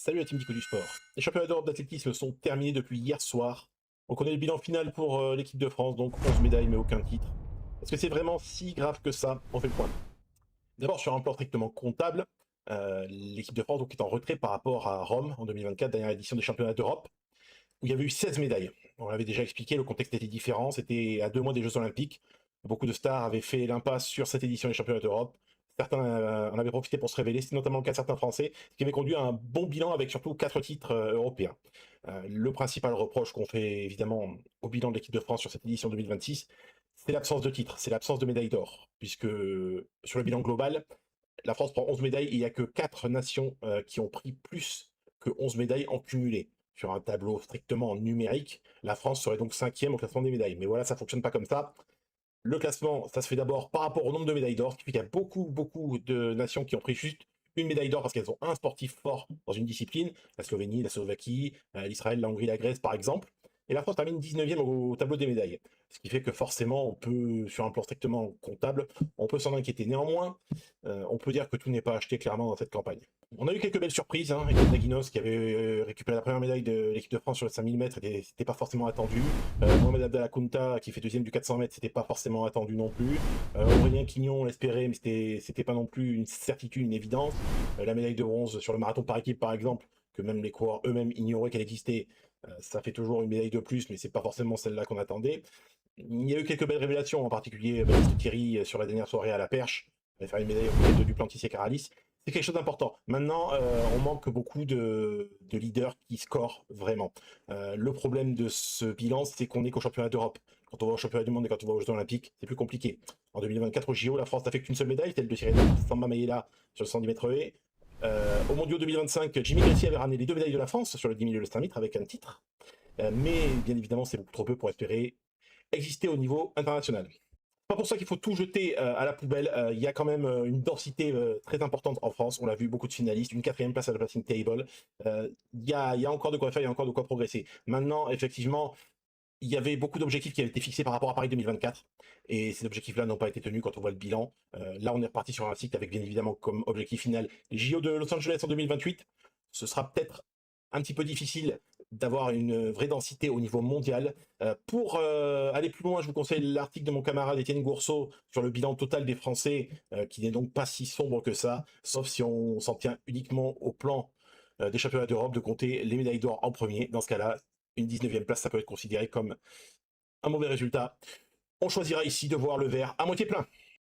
Salut la team Dico du sport. Les championnats d'Europe d'athlétisme sont terminés depuis hier soir. On connaît le bilan final pour l'équipe de France, donc 11 médailles mais aucun titre. Est-ce que c'est vraiment si grave que ça? On fait le point. D'abord sur un plan strictement comptable, l'équipe de France donc, est en retrait par rapport à Rome en 2024, dernière édition des championnats d'Europe, où il y avait eu 16 médailles. On l'avait déjà expliqué, le contexte était différent, c'était à 2 mois des Jeux Olympiques. Beaucoup de stars avaient fait l'impasse sur cette édition des championnats d'Europe. Certains en avaient profité pour se révéler, c'est notamment le cas de certains Français, ce qui avait conduit à un bon bilan avec surtout 4 titres européens. Le principal reproche qu'on fait évidemment au bilan de l'équipe de France sur cette édition 2026, c'est l'absence de titres, c'est l'absence de médailles d'or, puisque sur le bilan global, la France prend 11 médailles et il n'y a que 4 nations qui ont pris plus que 11 médailles en cumulé. Sur un tableau strictement numérique, la France serait donc 5e au classement des médailles. Mais voilà, ça ne fonctionne pas comme ça. Le classement, ça se fait d'abord par rapport au nombre de médailles d'or, ce qui fait qu'il y a beaucoup de nations qui ont pris juste une médaille d'or parce qu'elles ont un sportif fort dans une discipline, la Slovénie, la Slovaquie, l'Israël, la Hongrie, la Grèce par exemple. Et la France termine 19e au tableau des médailles. Ce qui fait que forcément, on peut, sur un plan strictement comptable, on peut s'en inquiéter. Néanmoins, on peut dire que tout n'est pas acheté clairement dans cette campagne. On a eu quelques belles surprises, hein, avec Naginos qui avait récupéré la première médaille de l'équipe de France sur les 5000 mètres, et c'était pas forcément attendu. Mohamed Abdallah Kounta qui fait deuxième du 400 mètres, c'était pas forcément attendu non plus. Aurélien Quignon, on l'espérait, mais c'était pas non plus une certitude, une évidence. La médaille de bronze sur le marathon par équipe par exemple, que même les coureurs eux-mêmes ignoraient qu'elle existait, ça fait toujours une médaille de plus, mais c'est pas forcément celle-là qu'on attendait. Il y a eu quelques belles révélations, en particulier Baptiste Thierry sur la dernière soirée à la perche, il va faire une médaille au côté de Duplantis et Caralis. C'est quelque chose d'important. Maintenant, on manque beaucoup de leaders qui scorent vraiment. Le problème de ce bilan, c'est qu'on est qu'au championnat d'Europe. Quand on va au championnat du monde et quand on va aux Jeux Olympiques, c'est plus compliqué. En 2024, au JO, la France n'a fait qu'une seule médaille, celle de Cyril Samba Mayela sur le 110 mètres haies. Au Mondiaux 2025, Jimmy Gacy avait ramené les 2 médailles de la France sur le 10 000 et le 100 mètres avec un titre. Mais bien évidemment, c'est beaucoup trop peu pour espérer exister au niveau international. Pas pour ça qu'il faut tout jeter à la poubelle. Il y a quand même une densité très importante en France. On l'a vu, beaucoup de finalistes, une 4e place à la placing table. Il y a encore de quoi faire, il y a encore de quoi progresser. Maintenant, effectivement, il y avait beaucoup d'objectifs qui avaient été fixés par rapport à Paris 2024. Et ces objectifs-là n'ont pas été tenus quand on voit le bilan. Là, on est reparti sur un cycle avec bien évidemment comme objectif final les JO de Los Angeles en 2028. Ce sera peut-être un petit peu difficile d'avoir une vraie densité au niveau mondial. Pour aller plus loin, je vous conseille l'article de mon camarade Étienne Gourceau sur le bilan total des Français, qui n'est donc pas si sombre que ça, sauf si on s'en tient uniquement au plan des championnats d'Europe, de compter les médailles d'or en premier. Dans ce cas-là, une 19e place, ça peut être considéré comme un mauvais résultat. On choisira ici de voir le verre à moitié plein.